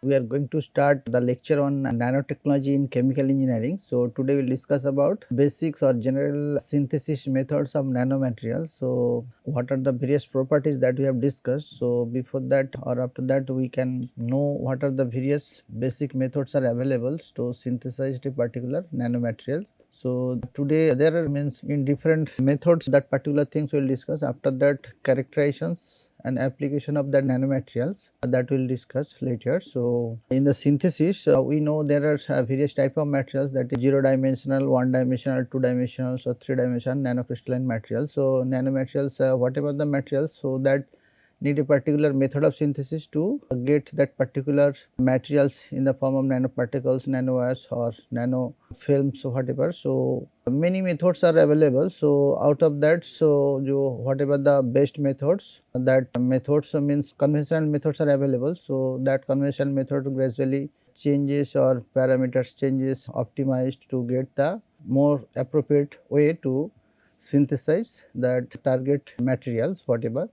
we are going to start the lecture on nanotechnology in chemical engineering. So, today we will discuss about basics or general synthesis methods of nanomaterials. So, what are the various properties that we have discussed. So, before that or after that we can know what are the various basic methods are available to synthesize a particular nanomaterial. So, today there are means in different methods that particular things we will discuss. After that, characterizations and application of the nanomaterials that we will discuss later. So, in the synthesis we know there are various type of materials, that is 0 dimensional, 1 dimensional, 2 dimensional, so 3 dimensional nanocrystalline materials. So, nanomaterials whatever the materials, so that need a particular method of synthesis to get that particular materials in the form of nanoparticles, nanowires or nano films, whatever. So, many methods are available. So, out of that, so whatever the best methods, that methods means conventional methods are available. So, that conventional method gradually changes or parameters changes, optimized to get the more appropriate way to synthesize that target materials whatever.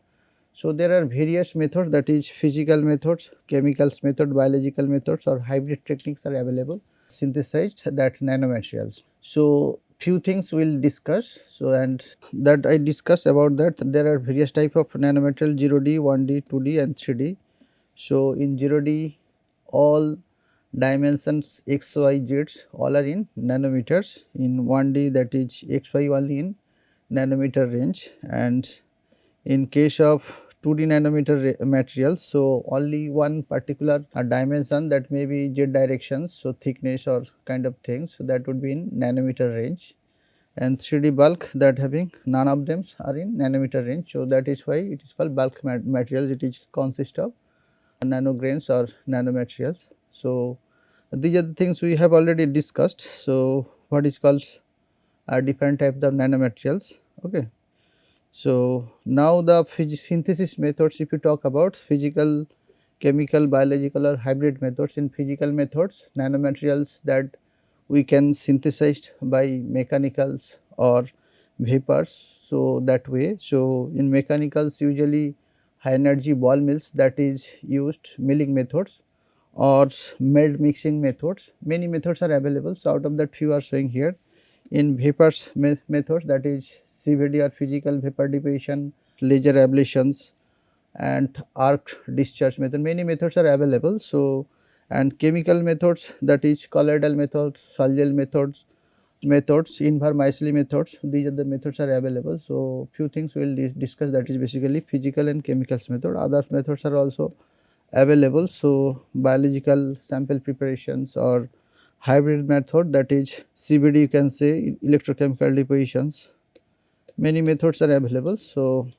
So, there are various methods, that is physical methods, chemicals method, biological methods or hybrid techniques are available synthesized that nanomaterials. So, few things we will discuss. So, and that I discuss about that there are various type of nanomaterial 0D, 1D, 2D and 3D. So, in 0D all dimensions x, y, z all are in nanometers, in 1D that is x, y only in nanometer range, and in case of 2D nanometer materials, so only one particular dimension, that may be z directions, so thickness or kind of things, so that would be in nanometer range, and 3D bulk, that having none of them are in nanometer range. So, that is why it is called bulk materials, it is consist of nanograins or nanomaterials. So, these are the things we have already discussed. So, what is called different types of nanomaterials. Okay. So, now the synthesis methods, if you talk about physical, chemical, biological or hybrid methods. In physical methods, nanomaterials that we can synthesize by mechanicals or vapors. So, that way. So, in mechanicals usually high energy ball mills, that is used, milling methods or melt mixing methods. Many methods are available. So, out of that few are showing here. In vapors methods, that is CVD or physical vapor deposition, laser ablations and arc discharge method, many methods are available. So, and chemical methods, that is colloidal methods, Sol-Gel methods, Invermicely methods, these are the methods are available. So, few things we will discuss, that is basically physical and chemicals method. Other methods are also available. So, biological sample preparations or hybrid method, that is CBD, you can say electrochemical depositions, many methods are available. So,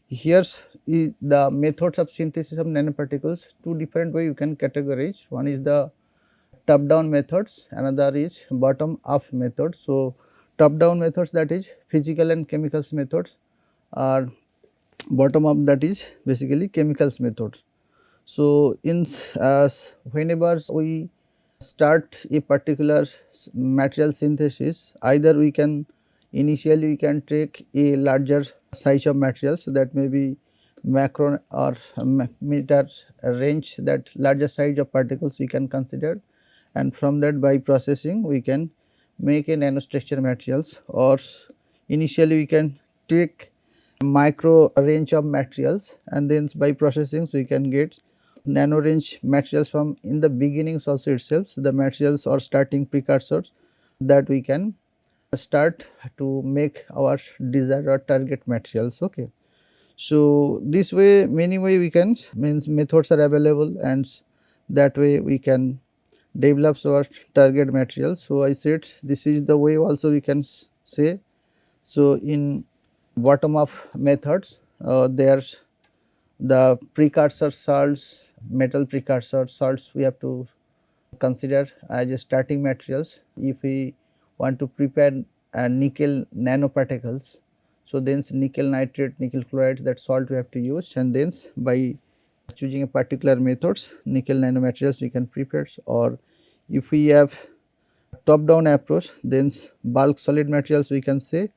here's the methods of synthesis of nanoparticles, two different way you can categorize. One is the top down methods, another is bottom up methods. So, top down methods, that is physical and chemicals methods, are bottom up, that is basically chemicals methods. So, in whenever we start a particular material synthesis, either we can initially we can take a larger size of materials, so that may be macron or meter range, that larger size of particles we can consider, and from that by processing we can make a nanostructure materials, or initially we can take micro range of materials, and then by processing we can get nano range materials from in the beginnings also itself. So, the materials or starting precursors that we can start to make our desired or target materials. Okay. So, this way many way we can, means methods are available, and that way we can develop our target materials. So, I said this is the way also we can say. So, in bottom up methods, there's the precursor salts, metal precursor salts we have to consider as a starting materials. If we want to prepare nickel nanoparticles, so then nickel nitrate, nickel chloride, that salt we have to use, and then by choosing a particular methods, nickel nanomaterials we can prepare. Or if we have top down approach, then bulk solid materials we can say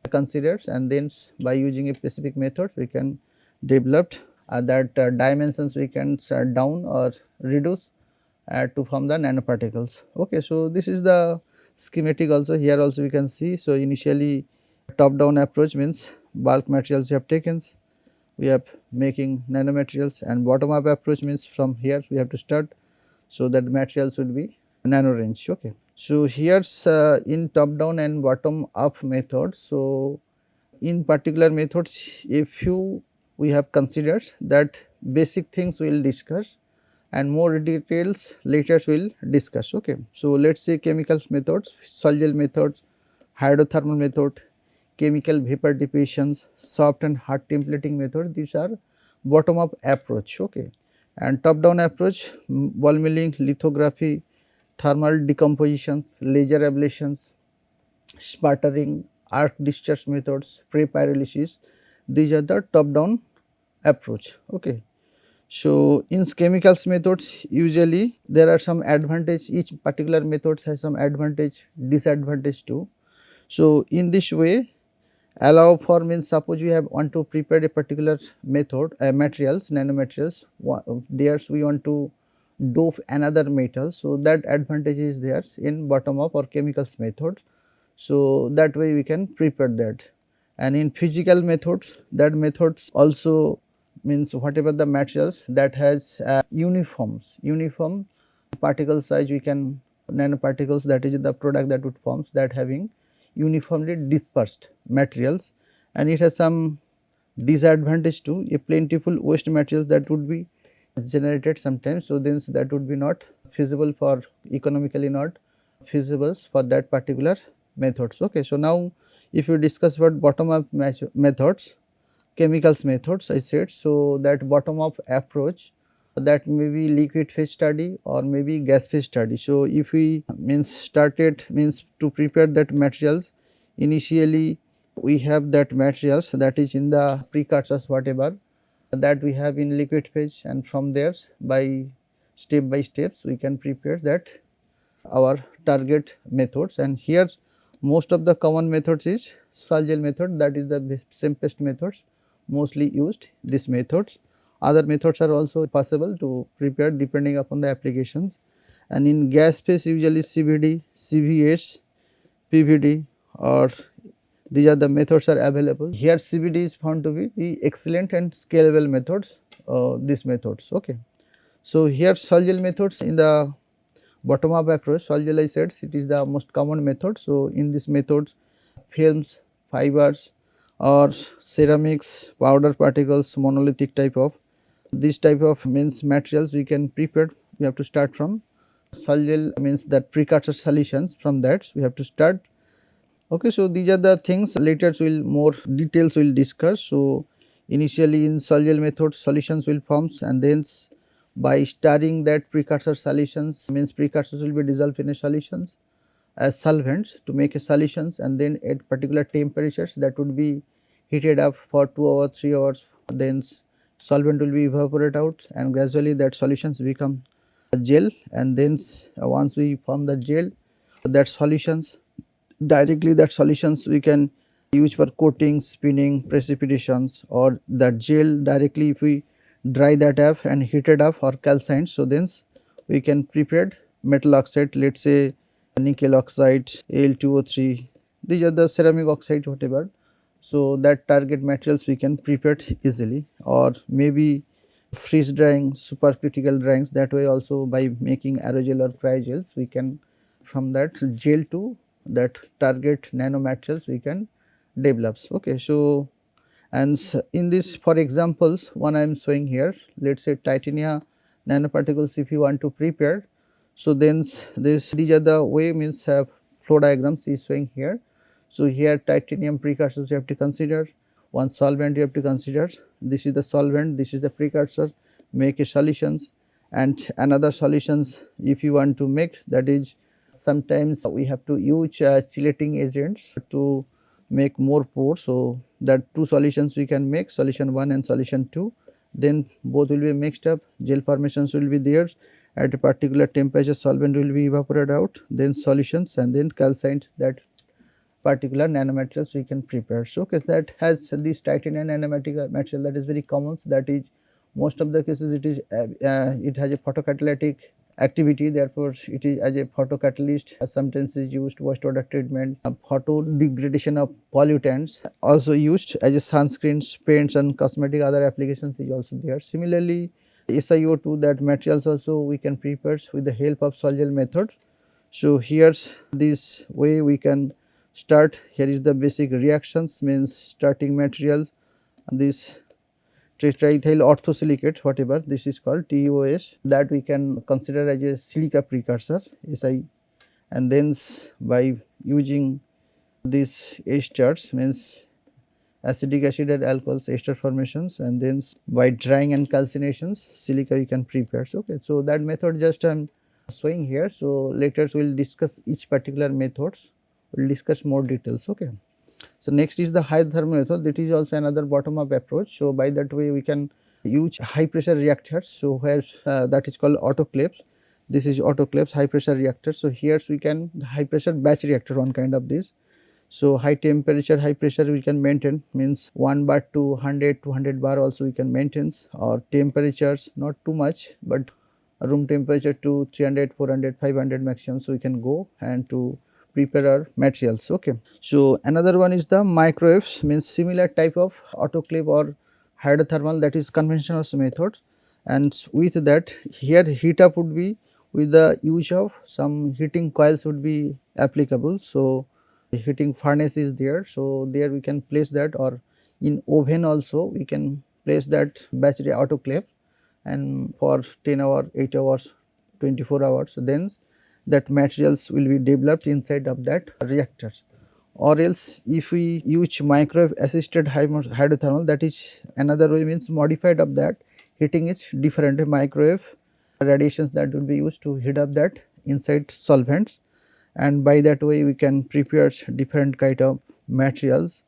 considers, and then by using a specific methods we can develop that dimensions we can down or reduce to form the nanoparticles. Okay, so this is the schematic also. Here also we can see. So initially top down approach means bulk materials we have taken, we have making nanomaterials, and bottom up approach means from here we have to start, so that materials would be nano range. Okay. So here's in top down and bottom up methods. So in particular methods, if you we have considered that basic things we will discuss and more details later we will discuss. Okay. So let us say chemical methods, solvent methods, hydrothermal method, chemical vapor depositions, soft and hard templating method, these are bottom up approach. Okay. And top down approach, ball milling, lithography, thermal decompositions, laser ablations, sputtering, arc discharge methods, pre-pyrolysis, these are the top down approach. Okay. So in chemicals methods, usually there are some advantage, each particular methods has some advantage, disadvantage too. So in this way, allow for means suppose we have want to prepare a particular method materials, nanomaterials, there's we want to dope another metal. So that advantage is there in bottom up or chemicals methods. So that way we can prepare that. And in physical methods, that methods also means whatever the materials that has uniform particle size, we can nanoparticles, that is the product that would forms, that having uniformly dispersed materials, and it has some disadvantage too, a plentiful waste materials that would be generated sometimes. So then that would be not feasible for, economically not feasible for that particular methods. Okay. So now if you discuss about bottom up methods, chemicals methods I said, so that bottom up approach, that may be liquid phase study or maybe gas phase study. So if we means started means to prepare that materials, initially we have that materials that is in the precursors whatever that we have in liquid phase, and from there by steps we can prepare that our target methods. And here most of the common methods is sol gel method, that is the simplest methods mostly used these methods. Other methods are also possible to prepare depending upon the applications. And in gas phase usually CVD, CVS, PVD, or these are the methods are available. Here CVD is found to be the excellent and scalable methods, these methods. Okay. So here sol gel methods in the bottom up approach, sol gel I said it is the most common method. So in this methods, films, fibers or ceramics, powder particles, monolithic type of, this type of means materials we can prepare. We have to start from sol gel means that precursor solutions, from that we have to start. Okay. So these are the things later we will more details we will discuss. So initially in sol gel method solutions will forms, and then by stirring that precursor solutions means precursors will be dissolved in a solutions as solvents to make a solutions, and then at particular temperatures that would be heated up for 2 hours 3 hours, then solvent will be evaporate out and gradually that solutions become a gel. And then once we form the gel, that solutions directly, that solutions we can use for coating, spinning, precipitations, or that gel directly if we dry that up and heat it up or calcined. So then we can prepare metal oxide, let us say nickel oxide, Al2O3, these are the ceramic oxide whatever. So that target materials we can prepare easily, or maybe freeze drying, supercritical dryings, that way also by making aerogel or cryogels we can from that gel to that target nanomaterials we can develop. Okay. So and in this for examples one I am showing here, let us say titanium nanoparticles if you want to prepare. So then these are the way means flow diagrams is showing here. So here titanium precursors you have to consider, one solvent you have to consider, this is the solvent, this is the precursor, make a solutions, and another solutions if you want to make, that is sometimes we have to use chelating agents to make more pores. So that two solutions we can make, solution 1 and solution 2, then both will be mixed up, gel formations will be there, at a particular temperature solvent will be evaporated out, then solutions and then calcined, that particular nanomaterials we can prepare. So okay, that has this titanium nanomaterial that is very common, so that is most of the cases it is it has a photocatalytic activity, therefore it is as a photocatalyst. Sometimes is used wastewater treatment, photo degradation of pollutants, also used as a sunscreens, paints and cosmetic other applications is also there. Similarly, SiO2, that materials also we can prepare with the help of sol-gel methods. So here's this way we can start. Here is the basic reactions, means starting material, this tetraethyl orthosilicate, whatever this is called TOS, that we can consider as a silica precursor Si, and then by using this esters, means acetic acid and alcohols ester formations, and then by drying and calcinations silica you can prepare. Okay, so that method just I am showing here. So later we will discuss each particular methods, we will discuss more details. Okay. So next is the hydrothermal method. That is also another bottom up approach. So by that way we can use high pressure reactors. So where that is called autoclaves. This is autoclaves, high pressure reactors. So here we can high pressure batch reactor, one kind of this. So high temperature, high pressure we can maintain, means 1 bar to 100, 200 bar also we can maintain, or temperatures not too much, but room temperature to 300, 400, 500 maximum. So we can go and to prepare our materials. Okay. So another one is the microwaves, means similar type of autoclave or hydrothermal, that is conventional methods, and with that here heat up would be with the use of some heating coils would be applicable. So heating furnace is there, so there we can place that, or in oven also we can place that battery autoclave, and for 10 hours, 8 hours, 24 hours, then that materials will be developed inside of that reactors. Or else if we use microwave assisted hydrothermal, that is another way, means modified of that heating is different. Microwave radiations that will be used to heat up that inside solvents, and by that way we can prepare different kind of materials.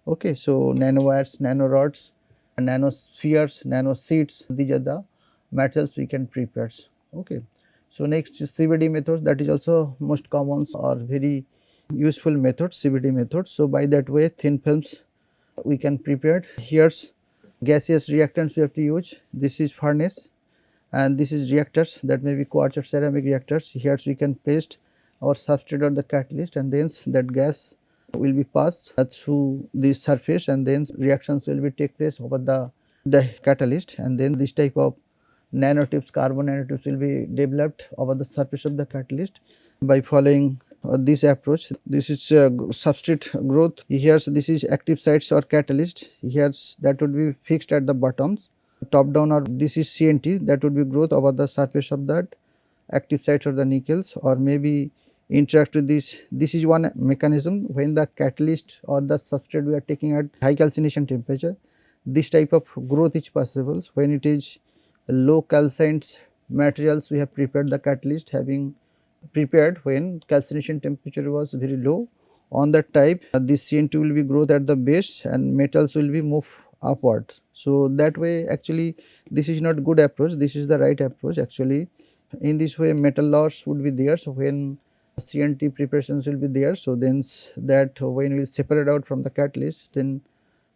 Okay, so nanowires, nanorods, nanospheres, nanosheets, these are the materials we can prepare. Okay. So next is CVD methods, that is also most common or very useful methods, CVD methods. So by that way thin films we can prepare. Here's gaseous reactants we have to use. This is furnace and this is reactors, that may be quartz or ceramic reactors. Here we can paste our substrate or the catalyst, and then that gas will be passed through this surface, and then reactions will be take place over the catalyst, and then this type of nanotubes, carbon nanotubes will be developed over the surface of the catalyst by following this approach. This is substrate growth. Here this is active sites or catalyst. Here that would be fixed at the bottoms, top down, or this is CNT, that would be growth over the surface of that active sites or the nickels, or maybe interact with this. This is one mechanism when the catalyst or the substrate we are taking at high calcination temperature. This type of growth is possible when it is low calcined materials. We have prepared the catalyst having prepared when calcination temperature was very low. On that type this CNT will be growth at the base and metals will be move upwards. So that way actually this is not good approach, this is the right approach actually. In this way metal loss would be there. So when CNT preparations will be there, so then that when we separate out from the catalyst, then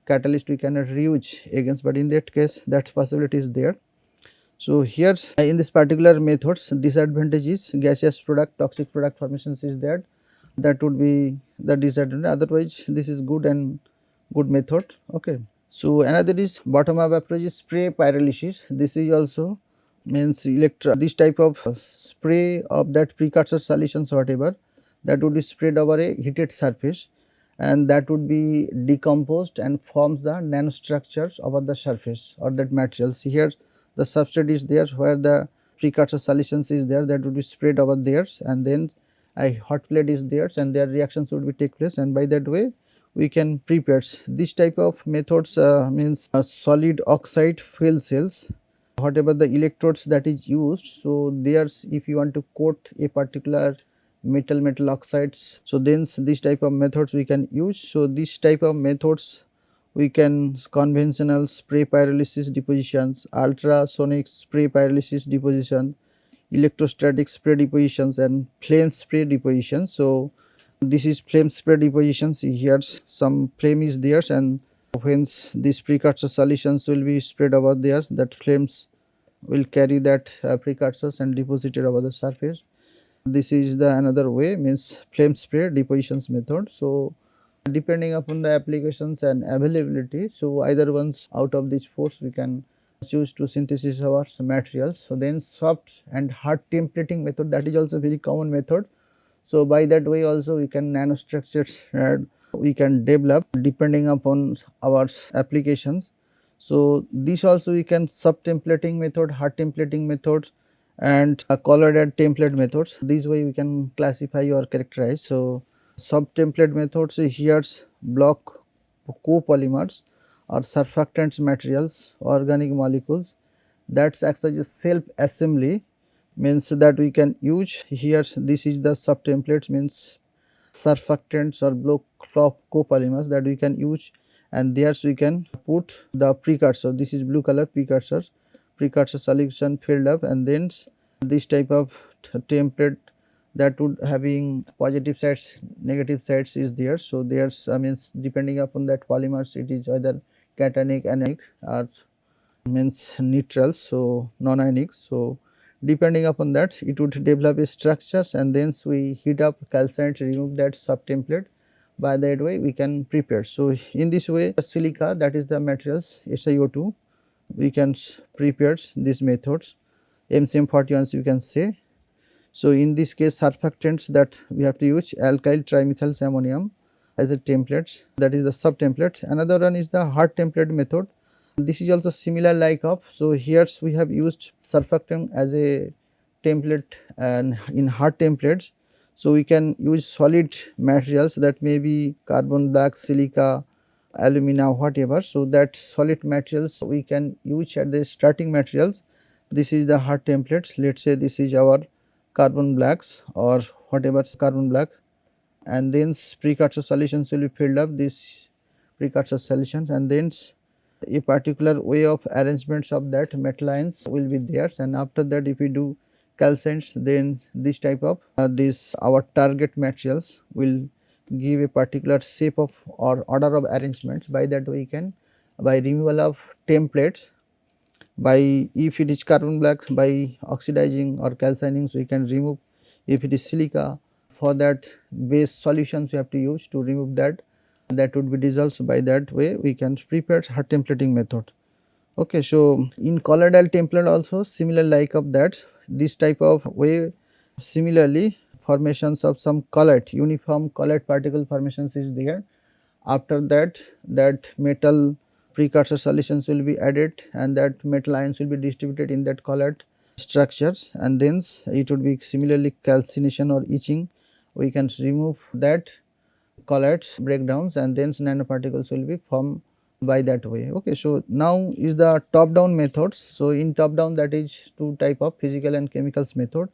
catalyst we cannot reuse against, but in that case that possibility is there. So here in this particular methods, disadvantage is gaseous product, toxic product formations is there, that would be the disadvantage. Otherwise this is good and good method. Okay. So another is bottom up approach is spray pyrolysis. This is also means this type of spray of that precursor solutions whatever, that would be sprayed over a heated surface, and that would be decomposed and forms the nanostructures over the surface or that materials. Here the substrate is there where the precursor solutions is there, that would be sprayed over there, and then a hot plate is there and their reactions would be take place, and by that way we can prepare this type of methods. Means solid oxide fuel cells, whatever the electrodes that is used. So there's if you want to coat a particular metal oxides, so then this type of methods we can use. So this type of methods we can conventional spray pyrolysis depositions, ultrasonic spray pyrolysis deposition, electrostatic spray depositions, and flame spray depositions. So this is flame spray depositions. Here some flame is there, and hence these precursor solutions will be spread over there, that flames will carry that precursors and deposit it over the surface. This is the another way, means flame spray depositions method. So depending upon the applications and availability, so either ones out of these four we can choose to synthesis our materials. So then soft and hard templating method, that is also very common method. So by that way also we can nanostructures we can develop depending upon our applications. So this also we can sub templating method, hard templating methods, and colored template methods. This way we can classify or characterize. So sub template methods, here's block copolymers or surfactants materials, organic molecules that acts as a self assembly, means that we can use here. This is the sub templates, means surfactants or block copolymers that we can use, and there we can put the precursor. This is blue color precursors, precursor solution filled up, and then this type of template that would having positive sides, negative sides is there. So there's means depending upon that polymers, it is either cationic, anionic, or means neutral, so non-ionic. So depending upon that it would develop a structures, and then we heat up calcine to remove that sub template. By that way we can prepare. So in this way silica, that is the materials SiO2, we can prepare these methods, MCM41 you can say. So in this case surfactants that we have to use alkyl trimethyl ammonium as a template, that is the sub template. Another one is the hard template method. This is also similar like of. So here we have used surfactant as a template, and in hard templates, so we can use solid materials that may be carbon black, silica, alumina, whatever. So that solid materials we can use at the starting materials. This is the hard templates. Let's say this is our carbon blacks or whatever carbon black, and then precursor solutions will be filled up, this precursor solutions, and then a particular way of arrangements of that metal ions will be there. And after that if we do calcines, then this type of this our target materials will give a particular shape of or order of arrangements. By that we can, by removal of templates, by if it is carbon black, by oxidizing or calcining, so we can remove. If it is silica, for that base solutions we have to use to remove that, that would be dissolved. So by that way we can prepare hard templating method. Okay, so in colloidal template also similar like of that, this type of way. Similarly formations of some colloid, uniform colloid particle formations is there. After that, that metal precursor solutions will be added, and that metal ions will be distributed in that colloid structures, and then it would be similarly calcination or etching. We can remove that colloids breakdowns, and then nanoparticles will be formed by that way. Okay, so now is the top down methods. So in top down, that is two type of physical and chemicals method.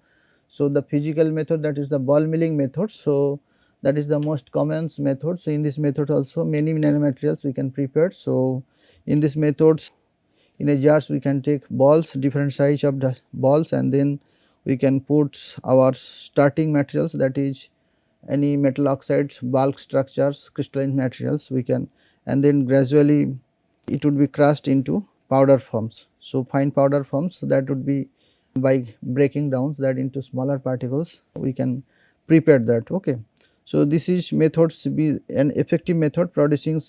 So the physical method, that is the ball milling method. So that is the most common method. So in this method also many nanomaterials we can prepare. So in this methods, in a jars we can take balls, different size of the balls, and then we can put our starting materials, that is any metal oxides, bulk structures, crystalline materials we can, and then gradually it would be crushed into powder forms. So fine powder forms, so that would be by breaking down that into smaller particles we can prepare that. Okay. So this is methods be an effective method producing.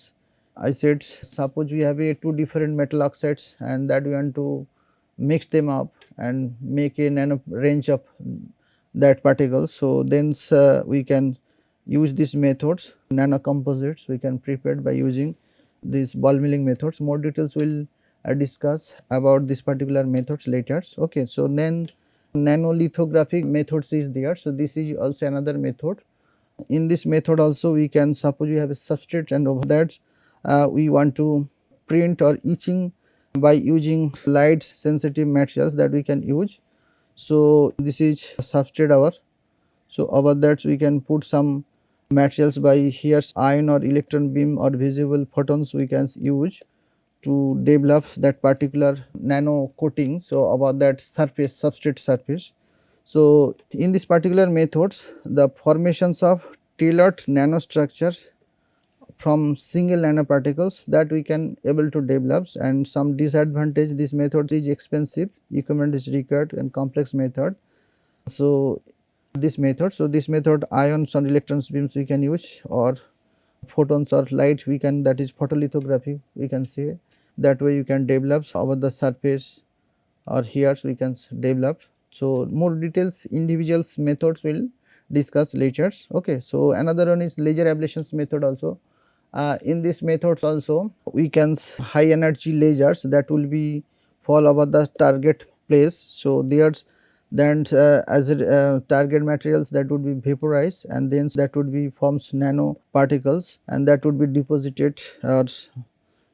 I said suppose we have a two different metal oxides and that we want to mix them up and make a nano range of that particles. So then we can use these methods, nano composites we can prepare by using these ball milling methods. More details we will discuss about this particular methods later. Okay, so then nanolithographic methods is there. So this is also another method. In this method also we can, suppose we have a substrate and over that we want to print or etching by using light sensitive materials that we can use. So this is substrate our. So over that we can put some materials by here ion or electron beam or visible photons we can use to develop that particular nano coating. So about that surface, substrate surface. So in this particular methods, the formations of tailored nanostructures from single nanoparticles that we can able to develop. And some disadvantage, this method is expensive, equipment is required and complex method. So this method ions or electrons beams we can use, or photons or light we can, that is photolithography we can say. That way you can develop over the surface, or here we can develop. So more details individuals methods will discuss later. Okay, so another one is laser ablations method also. In this methods also we can high energy lasers that will be fall over the target place. So there's then as a target materials that would be vaporized, and then that would be forms nano particles, and that would be deposited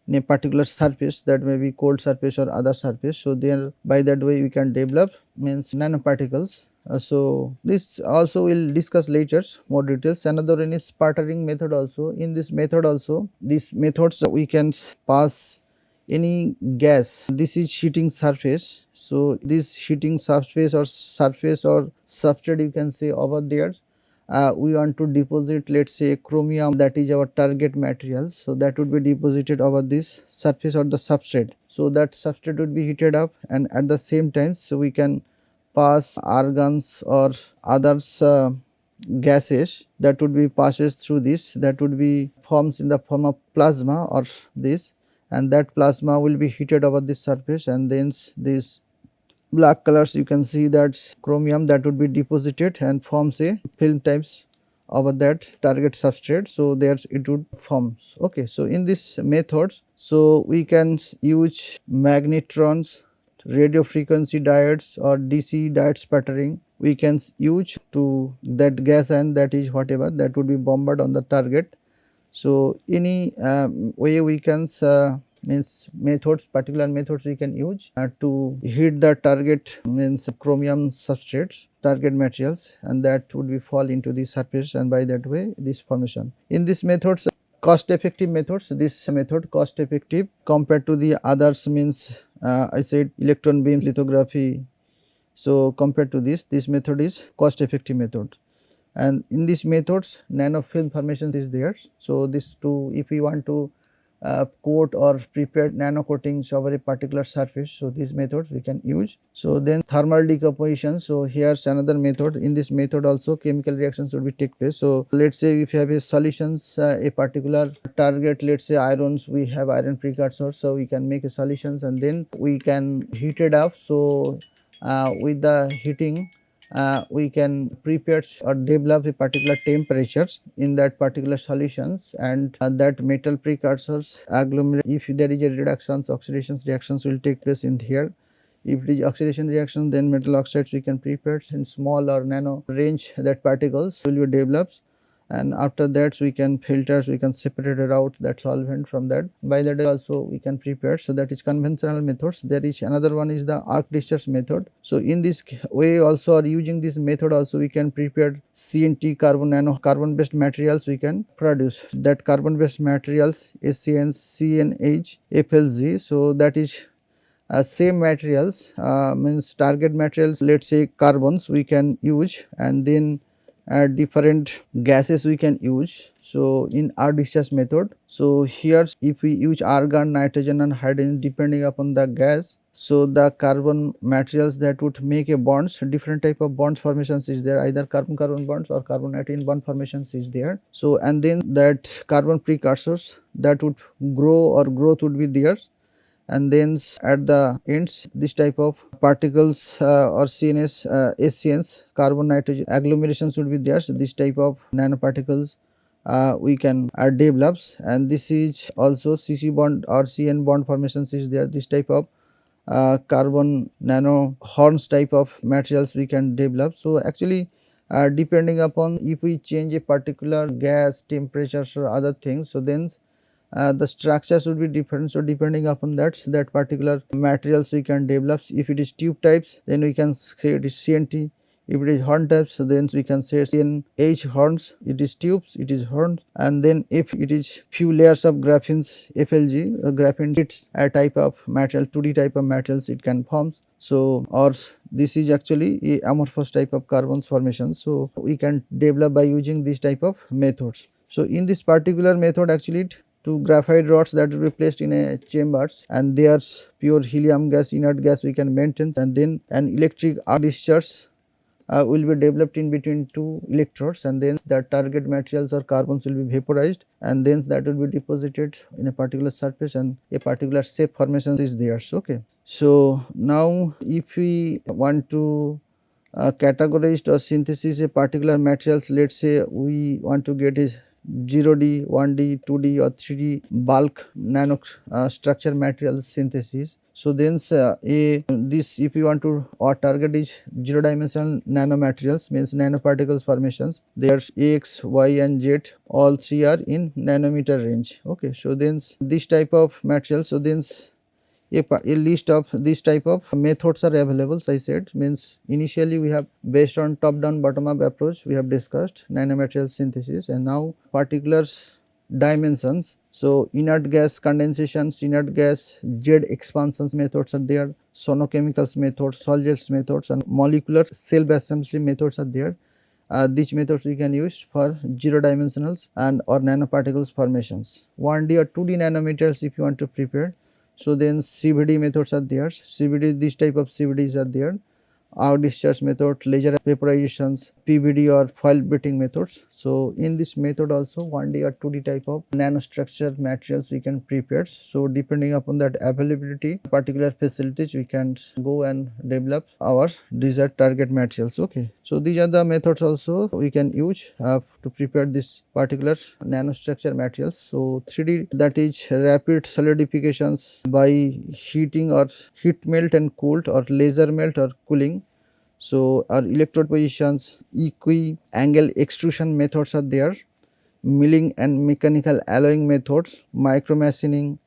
in a particular surface, that may be cold surface or other surface. So there by that way we can develop means nanoparticles. So this also we will discuss later more details. Another one is sputtering method also. In this method also, these methods we can pass any gas, this is heating surface. So this heating surface or substrate you can say over there, we want to deposit, let us say chromium, that is our target material. So that would be deposited over this surface or the substrate. So that substrate would be heated up, and at the same time so we can pass argons or others gases that would be passes through this, that would be forms in the form of plasma or this, and that plasma will be heated over this surface, and then this black colors you can see that chromium that would be deposited and forms a film types over that target substrate. So there it would forms. Okay, so in this methods, so we can use magnetrons, radio frequency diodes or DC diode sputtering we can use to that gas, and that is whatever that would be bombarded on the target. So any way we can means methods, particular methods we can use to hit the target means chromium substrates, target materials, and that would be fall into the surface, and by that way this formation. In this methods, cost effective methods, this method cost effective compared to the others means I said electron beam lithography. So compared to this method is cost effective method. And in these methods nanofilm formation is there. So this to, if we want to coat or prepare nano coatings over a particular surface, so these methods we can use. So then thermal decomposition, so here's another method. In this method also chemical reactions will be take place. So let's say if you have a solutions a particular target, let's say irons, we have iron precursors, so we can make a solutions and then we can heat it up. So with the heating we can prepare or develop a particular temperatures in that particular solutions, and that metal precursors agglomerate. If there is a reductions, oxidations reactions will take place in here. If it is oxidation reaction, then metal oxides we can prepare in small or nano range, that particles will be developed, and after that we can filters, we can separate it out that solvent from that. By that also we can prepare. So that is conventional methods. There is another one is the arc discharge method. So in this way also, or using this method also, we can prepare CNT, carbon nano carbon based materials we can produce. That carbon based materials SCN, CNH, FLG. So that is same materials means target materials, let's say carbons we can use, and then different gases we can use. So in arc discharge method, so here if we use argon, nitrogen and hydrogen depending upon the gas, so the carbon materials that would make a bonds, different type of bonds formations is there, either carbon carbon bonds or carbon nitrogen bond formations is there. So and then that carbon precursors that would grow or growth would be there, and then at the ends this type of particles or CNS, SCNs, carbon nitrogen agglomerations would be there. So this type of nanoparticles we can develops, and this is also CC bond or CN bond formations is there. This type of carbon nano horns type of materials we can develop. So actually depending upon if we change a particular gas, temperatures or other things, so then the structures would be different. So depending upon that particular materials we can develop. If it is tube types, then we can say it is CNT. If it is horn types, so then we can say CNH horns. It is tubes, it is horns. And then if it is few layers of graphene, FLG, graphene, it's a type of material, 2D type of materials it can forms. So or this is actually a amorphous type of carbons formation. So we can develop by using this type of methods. So in this particular method actually two graphite rods that will be placed in a chambers, and there's pure helium gas, inert gas we can maintain, and then an electric arc discharge will be developed in between two electrodes, and then the target materials or carbons will be vaporized, and then that will be deposited in a particular surface and a particular shape formation is there. Okay. So now if we want to categorize or synthesis a particular materials, let us say we want to get a 0D, 1D, 2D or 3D bulk nano structure material synthesis. So then this if you want to, our target is 0 dimensional nanomaterials, means nanoparticles formations. There's X, Y and Z, all three are in nanometer range. Okay. So then this type of materials, so then a list of this type of methods are available. I said, means initially we have based on top down bottom up approach we have discussed nanomaterial synthesis, and now particular dimensions. So inert gas condensations, inert gas Z expansions methods are there, sonochemicals methods, sol gels methods and molecular cell assembly methods are there. These methods we can use for 0 dimensionals and or nanoparticles formations. 1D or 2D nanometers if you want to prepare. So then CVD methods are there, CVD, this type of CVDs are there, arc discharge method, laser vaporizations, PVD or foil beating methods. So in this method also 1D or 2D type of nanostructure materials we can prepare. So depending upon that availability, particular facilities, we can go and develop our desired target materials. Okay. So these are the methods also we can use to prepare this particular nanostructure materials. So 3D, that is rapid solidifications by heating or heat melt and cooled or laser melt or cooling. So our electrode positions, equi-angle extrusion methods are there, milling and mechanical alloying methods, micromachining,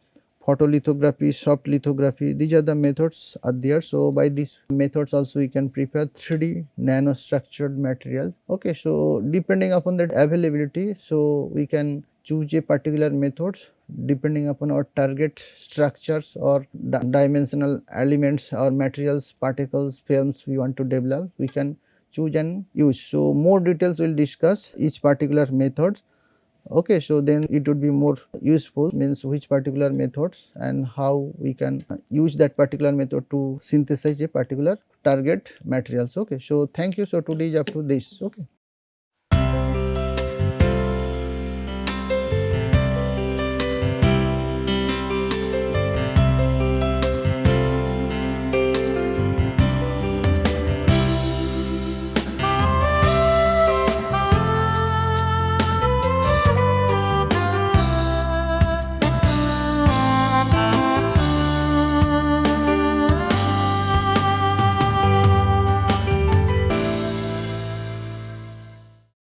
photolithography, soft lithography, these are the methods are there. So by these methods also we can prepare 3D nanostructured material. Okay. So depending upon that availability, so we can choose a particular method depending upon our target structures or dimensional elements or materials, particles, films we want to develop, we can choose and use. So more details we will discuss each particular methods. Okay. So then it would be more useful, means which particular methods and how we can use that particular method to synthesize a particular target materials. Okay. So thank you. So today is up to this. Okay.